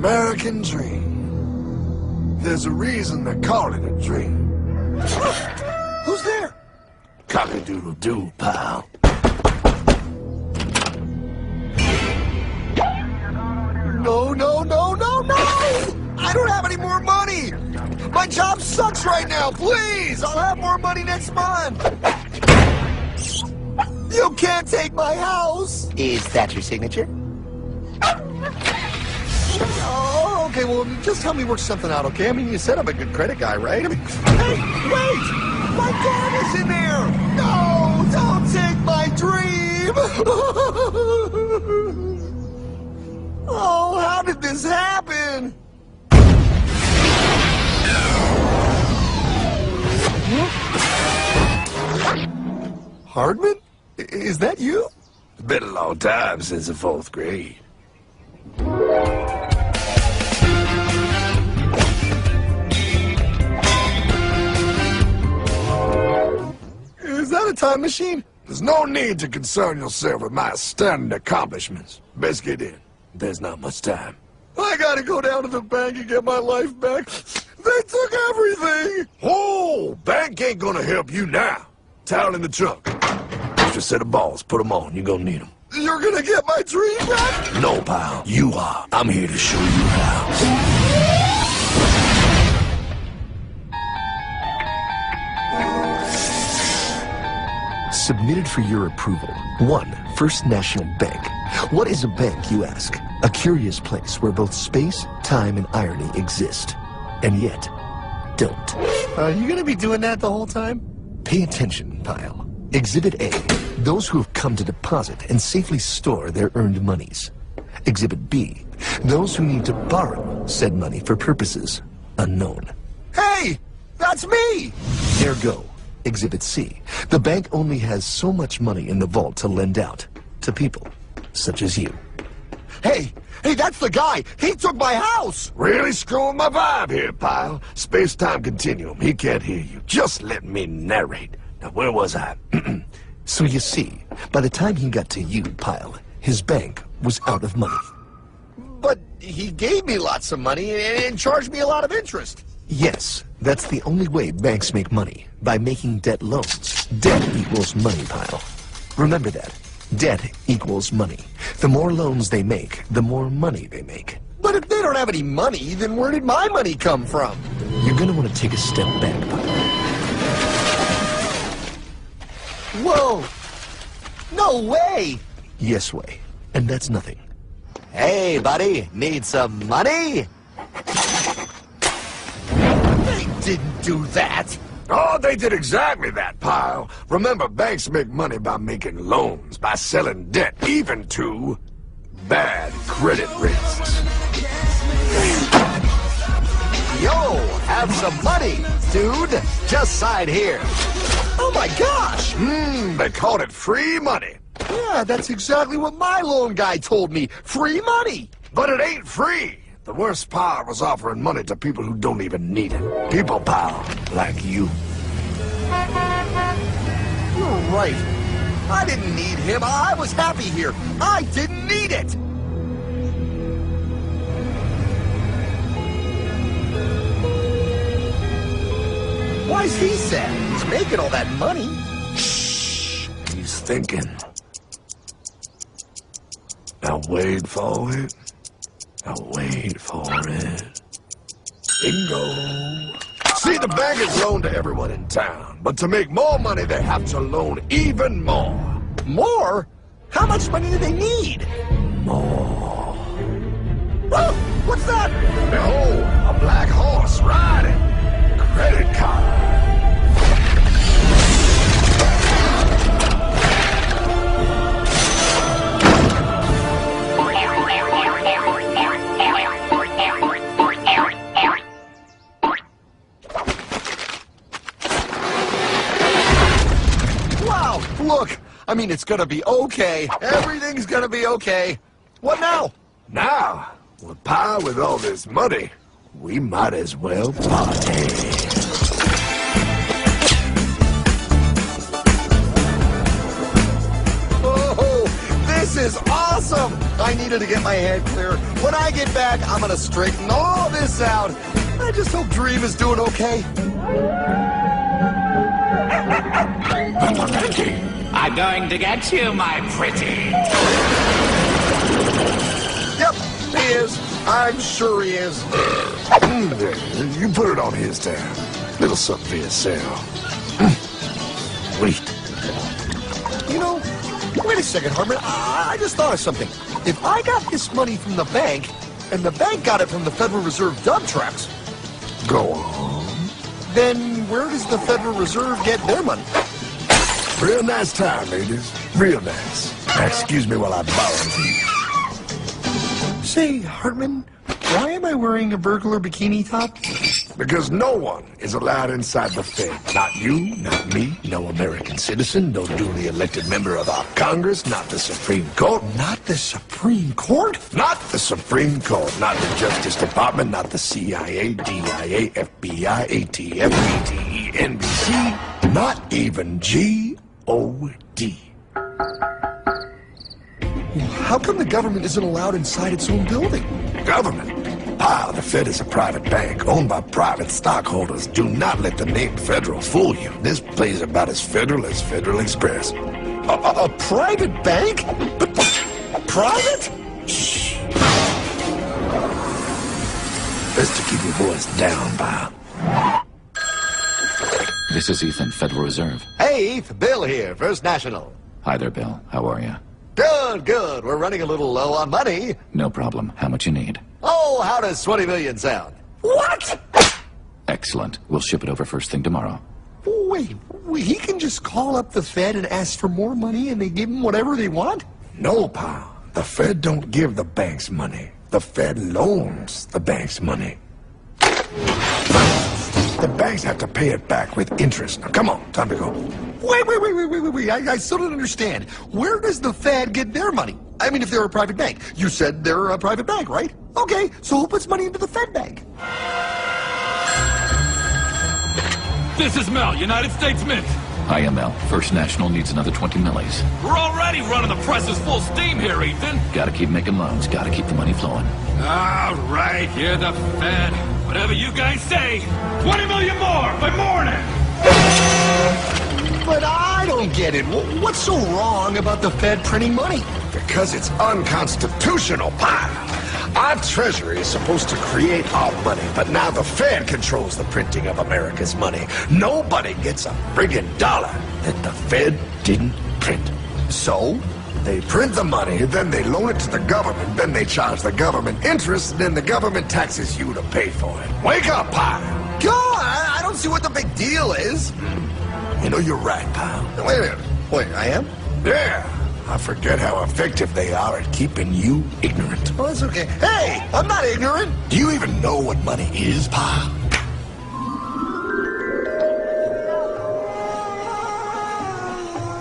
American dream. There's a reason they call it a dream. Who's there? Cock-a-doodle-doo, pal. No, no, no, no, no! I don't have any more money! My job sucks right now, please! I'll have more money next month! You can't take my house! Is that your signature? Oh, okay, well, just help me work something out, okay? I mean, you said I'm a good credit guy, right? I mean, hey, wait! My dad is in there! No, don't take my dream! Oh, how did this happen? Hardman? Is that you? It's been a long time since the 4th grade. Is that a time machine? There's no need to concern yourself with my astounding accomplishments. Best get in. There's not much time. I gotta go down to the bank and get my life back. They took everything! Oh, bank ain't gonna help you now. Towel in the trunk. Extra set of balls. Put them on. You're gonna need them. You're gonna get my dream back? No, pal. You are. I'm here to show you how. Submitted for your approval. 1. First National Bank. What is a bank, you ask? A curious place where both space, time, and irony exist. And yet, don't. Are you gonna be doing that the whole time? Pay attention, pile. Exhibit A. Those who have come to deposit and safely store their earned monies. Exhibit B. Those who need to borrow said money for purposes unknown. Hey! That's me! Ergo. Exhibit C. The bank only has so much money in the vault to lend out to people such as you. Hey! Hey, that's the guy! He took my house! Really screwing my vibe here, pal. Space-time continuum. He can't hear you. Just let me narrate. Now, where was I? So you see, by the time he got to you, pile, his bank was out of money. But he gave me lots of money and charged me a lot of interest. Yes, that's the only way banks make money, by making debt loans. Debt equals money, pile. Remember that. Debt equals money. The more loans they make, the more money they make. But if they don't have any money, then where did my money come from? You're gonna want to take a step back, pile. Whoa! No way! Yes way. And that's nothing. Hey, buddy, need some money? They didn't do that! Oh, they did exactly that, pal. Remember, banks make money by making loans, by selling debt, even to bad credit risks. Yo, have some money, dude. Just sign here. Oh my gosh! They called it free money. Yeah, that's exactly what my loan guy told me. Free money! But it ain't free. The worst part was offering money to people who don't even need it. People, pal, like you. You're right. I didn't need him. I was happy here. I didn't need it! Why's he sad? He's making all that money. Shh. He's thinking. Now wait for it. Now wait for it. Bingo. See, the bank is loaned to everyone in town, but to make more money, they have to loan even more. More? How much money do they need? More. Oh, what's that? Behold, a black horse riding. Credit card. Wow, look. I mean, it's gonna be okay. Everything's gonna be okay. What now? Now, with power with all this money, we might as well party. Oh, this is awesome! I needed to get my head clear. When I get back, I'm gonna straighten all this out. I just hope Dream is doing okay. I'm going to get you, my pretty. Yep, he is. I'm sure he is. You put it on his tab. Little something for yourself. Wait. You know, wait a second, Hartman. I just thought of something. If I got this money from the bank, and the bank got it from the Federal Reserve dump trucks, Go on. then where does the Federal Reserve get their money? Real nice time, ladies. Real nice. Now, excuse me while I borrow these. Say, Hartman, why am I wearing a burglar bikini top? Because no one is allowed inside the Fed. Not you, not me, no American citizen, no duly elected member of our Congress, not the Supreme Court. Not the Supreme Court? Not the Supreme Court, not the Justice Department, not the CIA, DIA, FBI, ATF, BTE, NBC, not even G.O.D. How come the government isn't allowed inside its own building? Government? Ah, the Fed is a private bank owned by private stockholders. Do not let the name Federal fool you. This place is about as federal as Federal Express. A private bank? Private? Shh. Best to keep your voice down, pal. This is Ethan, Federal Reserve. Hey, Eth, Bill here, First National. Hi there, Bill. How are you? Good, good. We're running a little low on money. No problem. How much you need? Oh, how does 20 million sound? What? Excellent. We'll ship it over first thing tomorrow. Wait, he can just call up the Fed and ask for more money and they give him whatever they want? No, pal. The Fed don't give the banks money. The Fed loans the banks money. The banks have to pay it back with interest. Now, come on, time to go. Wait. I still don't understand. Where does the Fed get their money? I mean, if they're a private bank. You said they're a private bank, right? Okay, so who puts money into the Fed bank? This is Mel, United States Mint. Hi, ML. First National needs another 20 millis. We're already running the presses full steam here, Ethan. Gotta keep making loans. Gotta keep the money flowing. All right, you're the Fed. Whatever you guys say. 20 million more by morning. But I don't get it. What's so wrong about the Fed printing money? Because it's unconstitutional, pal. Our Treasury is supposed to create our money, but now the Fed controls the printing of America's money. Nobody gets a friggin' dollar that the Fed didn't print. So? They print the money, then they loan it to the government, then they charge the government interest, and then the government taxes you to pay for it. Wake up, pal! God, I don't see what the big deal is. You know, you're right, pal. Wait a minute. Wait, I am? Yeah. I forget how effective they are at keeping you ignorant. Oh, that's okay. Hey, I'm not ignorant. Do you even know what money is, pal?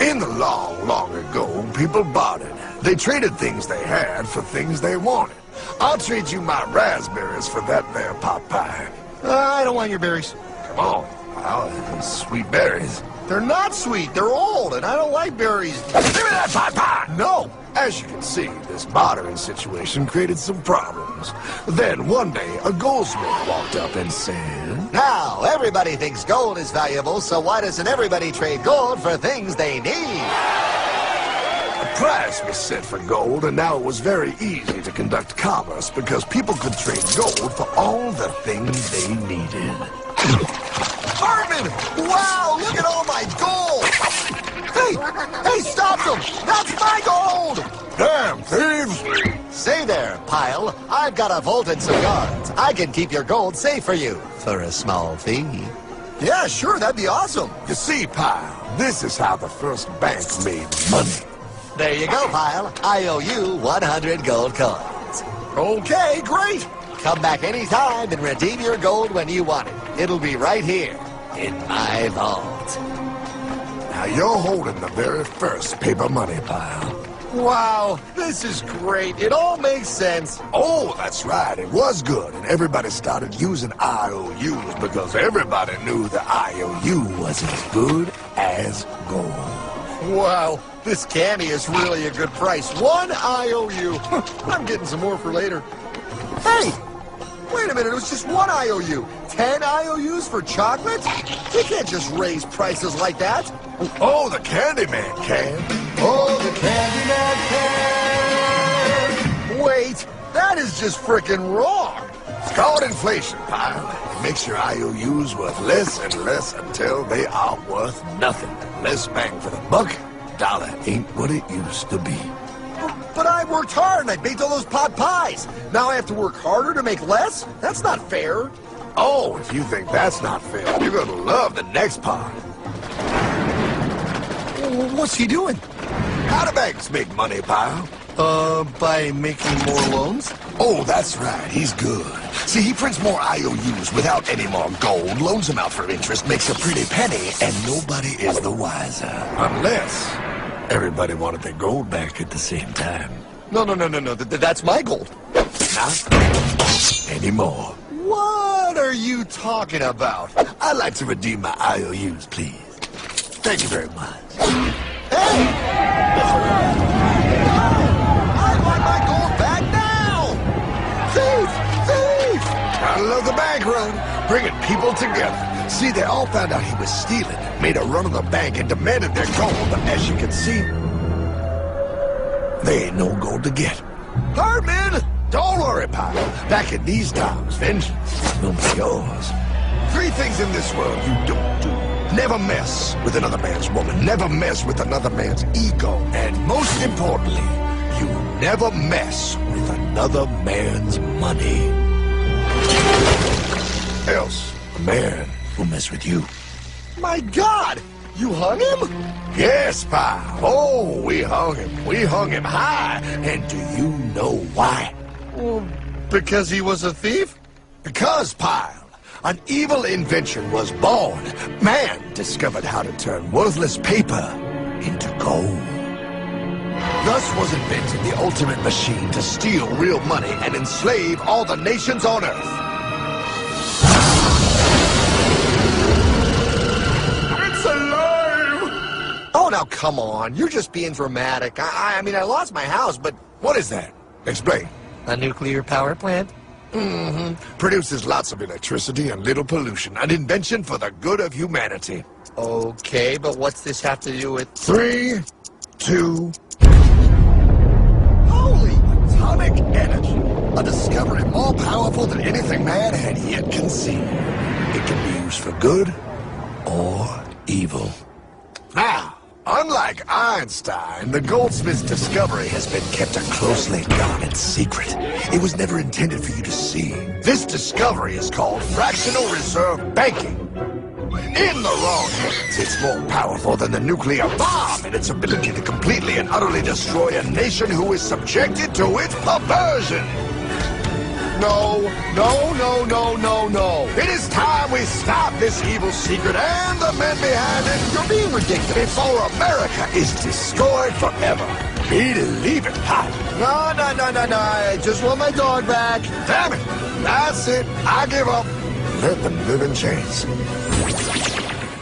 In the long, long ago, people bartered. They traded things they had for things they wanted. I'll trade you my raspberries for that there pot pie. I don't want your berries. Come on, pal. Sweet berries. They're not sweet. They're old, and I don't like berries. Give me that pot pie! No. As you can see, this bartering situation created some problems. Then, one day, a goldsmith walked up and said, Now, everybody thinks gold is valuable, so why doesn't everybody trade gold for things they need? a price was set for gold, and now it was very easy to conduct commerce because people could trade gold for all the things they needed. Hartman! Wow, look at all my gold! Hey, stop them! That's my gold! Damn thieves! Say there, Pile. I've got a vault and some guards. I can keep your gold safe for you for a small fee. Yeah, sure, that'd be awesome. You see, pal, this is how the first bank made money. There you go, Pile. I owe you 100 gold coins. Okay, great. Come back anytime and redeem your gold when you want it. It'll be right here in my vault. Now you're holding the very first paper money, pal. Wow, this is great. It all makes sense. Oh, that's right. It was good, and everybody started using IOUs because everybody knew the IOU was as good as gold. Wow, This candy is really a good price. 1 IOU. I'm getting some more for later. Hey! Wait a minute, it was just 1 IOU. 10 IOUs for chocolate? You can't just raise prices like that. Oh, the Candyman can. Oh, the Candyman can. Wait, that is just frickin' wrong. It's called inflation, pal. It makes your IOUs worth less and less until they are worth nothing. Less bang for the buck. Dollar ain't what it used to be. But I worked hard and I baked all those pot pies. Now I have to work harder to make less? That's not fair. Oh, if you think that's not fair, you're gonna love the next part. What's he doing? How do banks make money, pal? By making more loans? Oh, that's right. He's good. See, he prints more IOUs without any more gold, loans them out for interest, makes a pretty penny, and nobody is the wiser. Unless everybody wanted their gold back at the same time. No. That's my gold. Not anymore. What are you talking about? I'd like to redeem my IOUs, please. Thank you very much. Hey! I want my gold back now! Thief! I love the bank run, bringing people together. See, they all found out he was stealing, made a run on the bank, and demanded their gold. But as you can see, there ain't no gold to get. Hardman, don't worry, pal. Back in these times, vengeance will be yours. 3 things in this world you don't do. Never mess with another man's woman. Never mess with another man's ego. And most importantly, you never mess with another man's money. Else, a man will mess with you. My God! You hung him? Yes, pal. Oh, we hung him. We hung him high. And do you know why? Well, because he was a thief? Because, pal, an evil invention was born. Man discovered how to turn worthless paper into gold. Thus was invented the ultimate machine to steal real money and enslave all the nations on Earth. It's alive! Oh, now come on. You're just being dramatic. I mean, I lost my house, but... What is that? Explain. A nuclear power plant? Produces lots of electricity and little pollution. An invention for the good of humanity. Okay, but what's this have to do with... 3, 2... Holy! Atomic energy. A discovery more powerful than anything man had yet conceived. It can be used for good or evil. Now, unlike Einstein, the goldsmith's discovery has been kept a closely guarded secret. It was never intended for you to see. This discovery is called fractional reserve banking. In the wrong hands, it's more powerful than the nuclear bomb in its ability to completely and utterly destroy a nation who is subjected to its perversion. No. It is time we stop this evil secret and the men behind it. You're being ridiculous. Before America is destroyed forever. Believe it. Ha. No. I just want my dog back. Damn it. That's it. I give up. Let them live in chains.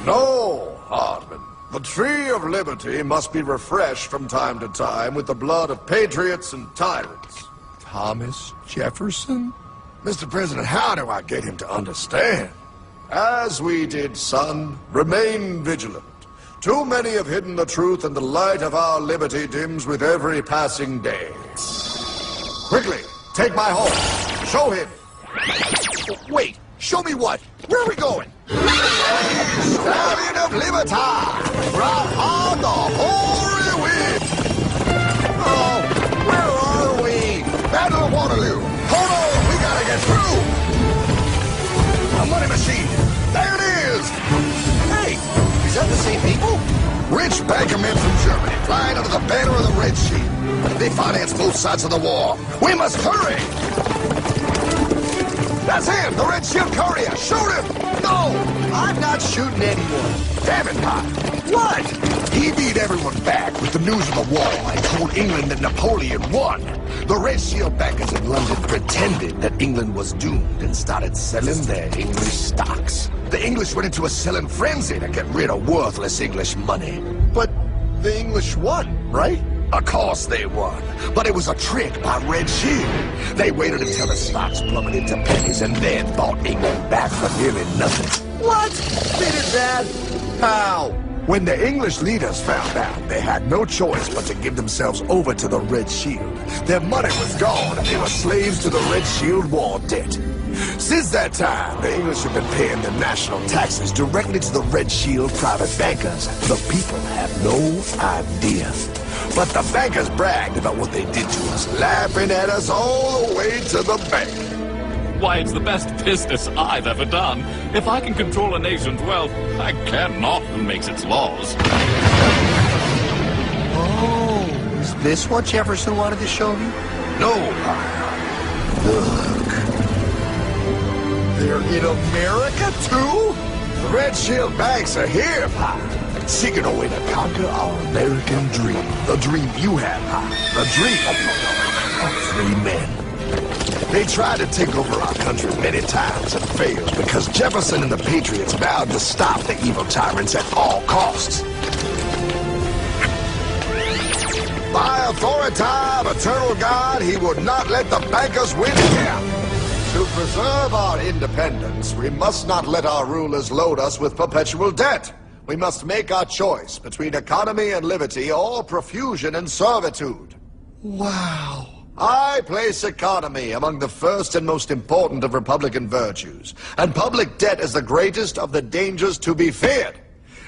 No, Hardman. The tree of liberty must be refreshed from time to time with the blood of patriots and tyrants. Thomas Jefferson? Mr. President, how do I get him to understand? As we did, son, remain vigilant. Too many have hidden the truth, and the light of our liberty dims with every passing day. Quickly, take my horse. Show him. Wait, show me what? Where are we going? Stallion of Liberty! From on the hoary wind! Oh, where are we? Battle of Waterloo! Hold on, we gotta get through! A money machine! There it is! Hey, is that the same people? Rich bankermen from Germany, flying under the banner of the Red Sea. They finance both sides of the war. We must hurry! That's him, the Red Shield Courier! Shoot him! No, I'm not shooting anyone. Damn it, Pop! What? He beat everyone back with the news of the war and told England that Napoleon won. The Red Shield bankers in London pretended that England was doomed and started selling their English stocks. The English went into a selling frenzy to get rid of worthless English money. But The English won, right? Of course they won, but it was a trick by Red Shield. They waited until the stocks plummeted to pennies and then bought England back for nearly nothing. What? They did that? How? When the English leaders found out, they had no choice but to give themselves over to the Red Shield. Their money was gone, and they were slaves to the Red Shield war debt. Since that time, the English have been paying their national taxes directly to the Red Shield private bankers. The people have no idea. But the bankers bragged about what they did to us, laughing at us all the way to the bank. Why, it's the best business I've ever done. If I can control a nation's wealth, I care not who makes its laws. Oh, is this what Jefferson wanted to show you? No, look. They're in America, too? The Red Shield banks are here, Pa. Seeking a way to conquer our American dream. The dream you have, Pa. The dream of free men. They tried to take over our country many times and failed because Jefferson and the Patriots vowed to stop the evil tyrants at all costs. By authority of eternal God, he would not let the bankers win here. To preserve our independence, we must not let our rulers load us with perpetual debt. We must make our choice between economy and liberty or profusion and servitude. Wow. I place economy among the first and most important of Republican virtues, and public debt is the greatest of the dangers to be feared.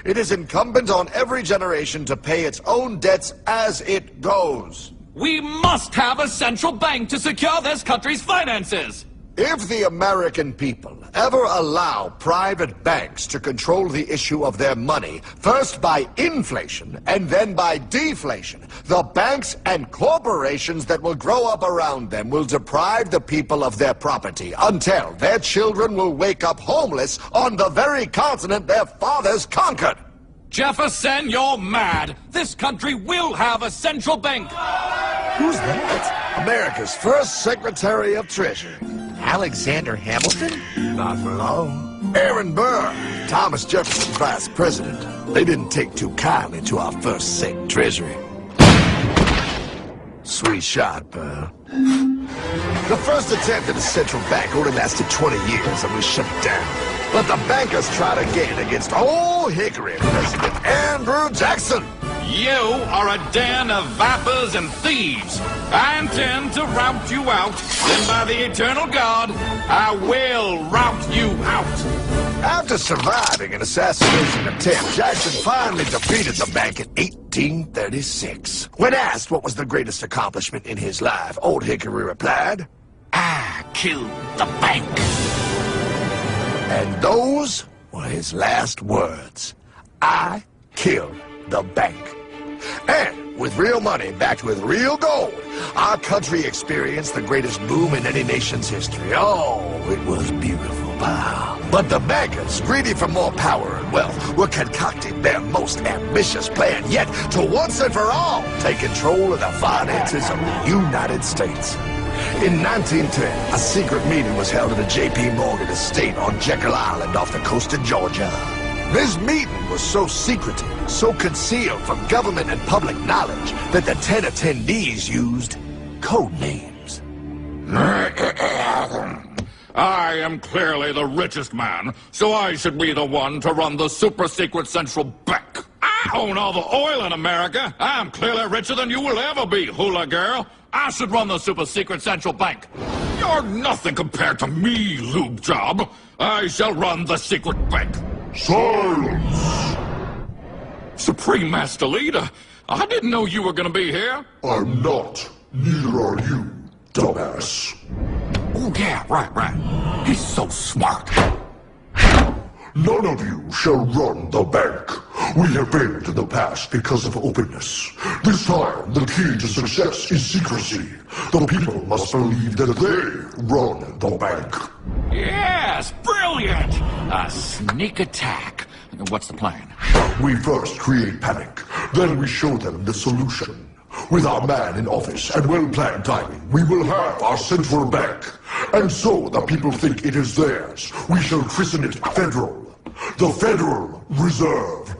It is incumbent on every generation to pay its own debts as it goes. We must have a central bank to secure this country's finances. If the American people ever allow private banks to control the issue of their money, first by inflation and then by deflation, the banks and corporations that will grow up around them will deprive the people of their property until their children will wake up homeless on the very continent their fathers conquered. Jefferson, you're mad. This country will have a central bank. Who's that? America's first Secretary of Treasury. Alexander Hamilton? Not for long. Aaron Burr, Thomas Jefferson's vice president. They didn't take too kindly to our first Sec Treasury. Sweet shot, Burr. The first attempt at a central bank only lasted 20 years and we shut it down. But the bankers tried again against Old Hickory President Andrew Jackson. You are a den of vipers and thieves. I intend to rout you out, and by the eternal God, I will rout you out. After surviving an assassination attempt, Jackson finally defeated the bank in 1836. When asked what was the greatest accomplishment in his life, Old Hickory replied, I killed the bank. And those were his last words. I killed the bank. And with real money backed with real gold, our country experienced the greatest boom in any nation's history. Oh, it was beautiful, pal. But the bankers, greedy for more power and wealth, were concocting their most ambitious plan yet to once and for all take control of the finances of the United States. In 1910, a secret meeting was held at a J.P. Morgan estate on Jekyll Island off the coast of Georgia. This meeting was so secretive, so concealed from government and public knowledge that the 10 attendees used code names. I am clearly the richest man, so I should be the one to run the super-secret central bank. I own all the oil in America. I'm clearly richer than you will ever be, hula girl. I should run the super-secret central bank. You're nothing compared to me, lube job. I shall run the secret bank. Silence! Supreme Master Leader, I didn't know you were gonna be here. I'm not. Neither are you, dumbass. Oh, yeah, right. He's so smart. None of you shall run the bank. We have failed in the past because of openness. This time, the key to success is secrecy. The people must believe that they run the bank. Yes, brilliant! A sneak attack. What's the plan? We first create panic, then we show them the solution. With our man in office and well-planned timing, we will have our central bank. And so the people think it is theirs. We shall christen it Federal. The Federal Reserve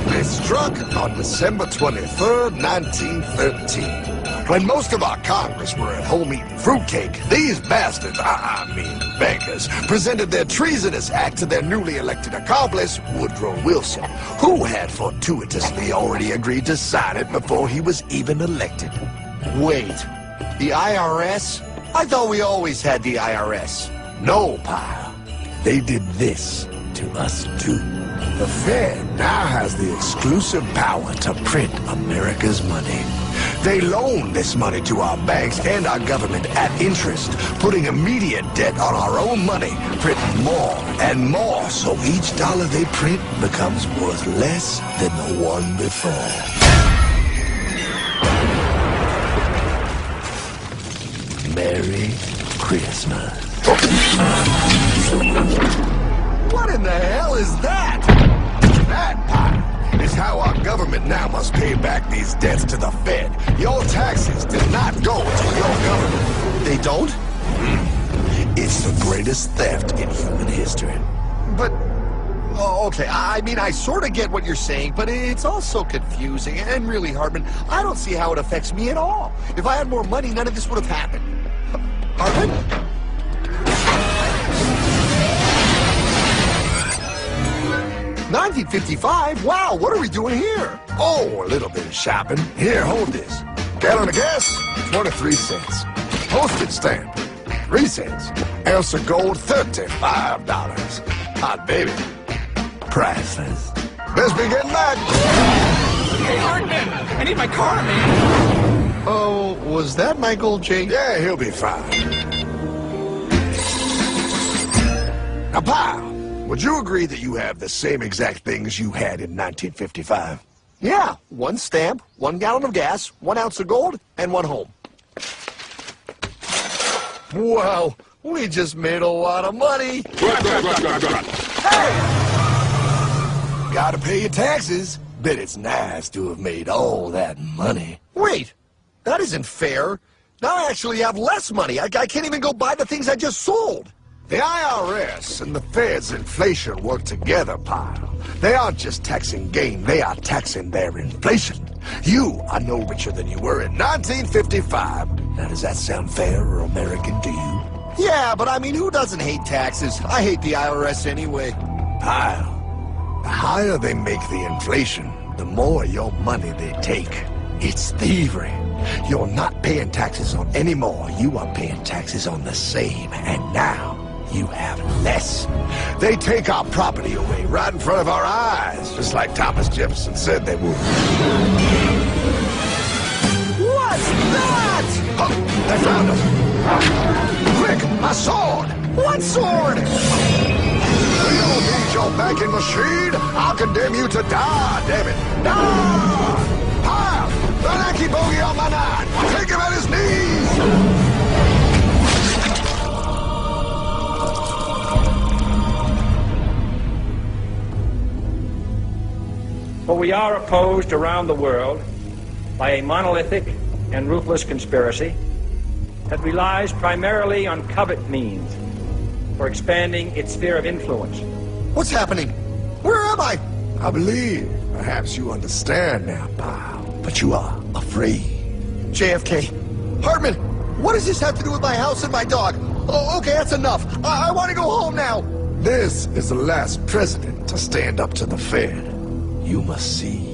They struck on December 23rd, 1913. When most of our Congress were at home eating fruitcake, these bastards, I mean bankers, presented their treasonous act to their newly elected accomplice, Woodrow Wilson, who had fortuitously already agreed to sign it before he was even elected. Wait, the IRS? I thought we always had the IRS. No, pal. They did this to us too. The Fed now has the exclusive power to print America's money. They loan this money to our banks and our government at interest, putting immediate debt on our own money, printing more and more, so each dollar they print becomes worth less than the one before. Merry Christmas. What in the hell is that? That pile is how our government now must pay back these debts to the Fed. Your taxes did not go to your government. They don't? It's the greatest theft in human history. But, oh, okay, I mean, I sort of get what you're saying, but it's also confusing. And really, Hartman, I don't see how it affects me at all. If I had more money, none of this would have happened. Hartman? 1955? Wow, what are we doing here? Oh, a little bit of shopping. Here, hold this. Gallon of gas, 23 cents. Postage stamp, 3 cents. Ounce of gold, $35. Hot baby. Priceless. Best be getting back. Hey, Hartman! I need my car, man! Oh, was that my gold chain? Yeah, he'll be fine. Now, pal, would you agree that you have the same exact things you had in 1955? Yeah, 1 stamp, 1 gallon of gas, 1 ounce of gold, and 1 home. Wow, we just made a lot of money. Hey! Gotta pay your taxes. Bet it's nice to have made all that money. Wait, that isn't fair. Now I actually have less money. I can't even go buy the things I just sold. The IRS and the Fed's inflation work together, pal. They aren't just taxing gain, they are taxing their inflation. You are no richer than you were in 1955. Now, does that sound fair or American to you? Yeah, but I mean, who doesn't hate taxes? I hate the IRS anyway. Pal, the higher they make the inflation, the more your money they take. It's thievery. You're not paying taxes on any more. You are paying taxes on the same, and now you have less. They take our property away right in front of our eyes, just like Thomas Jefferson said they would. What's that? Oh, they found him. Quick, my sword. What sword? We don't need your banking machine. I'll condemn you to die, damn it. Die! Pile, the lanky bogey on my 9. Take him at his knees. For we are opposed around the world by a monolithic and ruthless conspiracy that relies primarily on covert means for expanding its sphere of influence. What's happening? Where am I? I believe perhaps you understand now, pal, but you are afraid. JFK. Hartman, what does this have to do with my house and my dog? Oh, okay, that's enough. I want to go home now. This is the last president to stand up to the Fed. You must see.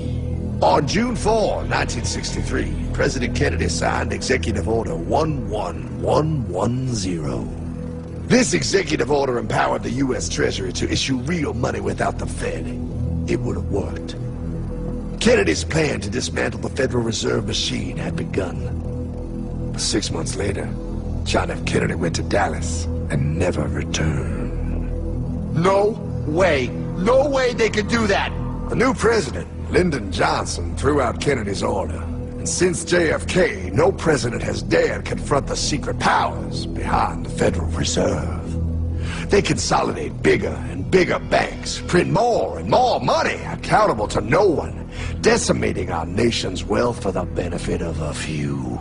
On June 4, 1963, President Kennedy signed Executive Order 11110. This executive order empowered the U.S. Treasury to issue real money without the Fed. It would have worked. Kennedy's plan to dismantle the Federal Reserve machine had begun. 6 months later, John F. Kennedy went to Dallas and never returned. No way. No way they could do that. The new president, Lyndon Johnson, threw out Kennedy's order. And since JFK, no president has dared confront the secret powers behind the Federal Reserve. They consolidate bigger and bigger banks, print more and more money, accountable to no one, decimating our nation's wealth for the benefit of a few.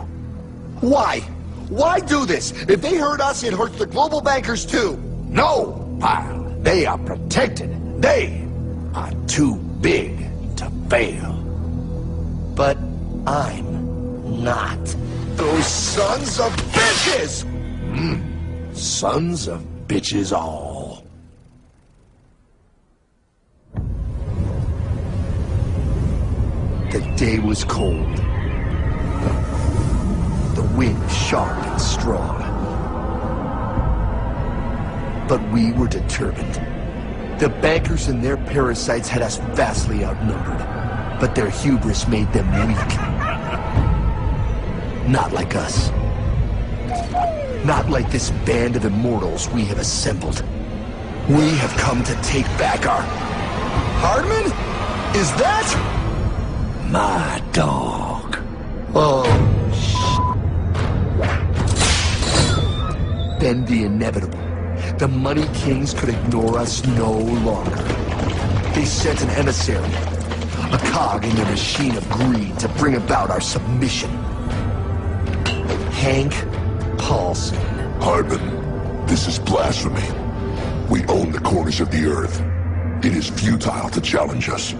Why? Why do this? If they hurt us, it hurts the global bankers too. No, pal. They are protected. They are too big to fail. But I'm not. Those sons of bitches! Sons of bitches all. The day was cold. The wind sharp and strong. But we were determined. The bankers and their parasites had us vastly outnumbered, but their hubris made them weak. Not like us. Not like this band of immortals we have assembled. We have come to take back our... Hardman? Is that... My dog. Oh, Then the inevitable. The Money Kings could ignore us no longer. They sent an emissary, a cog in their machine of greed to bring about our submission. Hank Paulson. Hardman, this is blasphemy. We own the corners of the earth. It is futile to challenge us.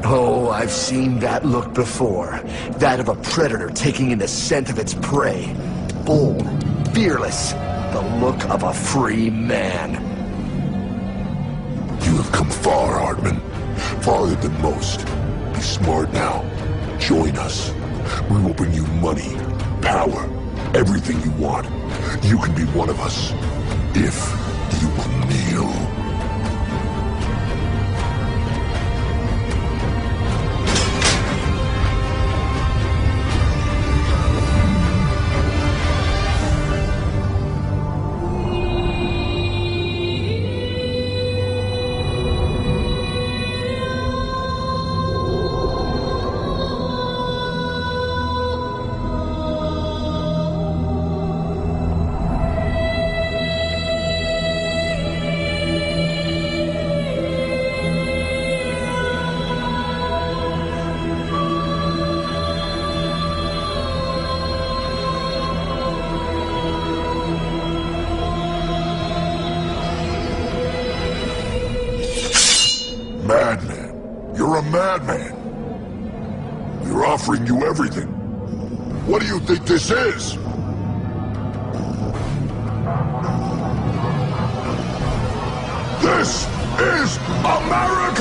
Oh, I've seen that look before. That of a predator taking in the scent of its prey. Bold, fearless, the look of a free man. You have come far, Hardman. Farther than most. Be smart now. Join us. We will bring you money, power, everything you want. You can be one of us, if you will kneel. Madman. You're a madman. We're offering you everything. What do you think this is? This is America!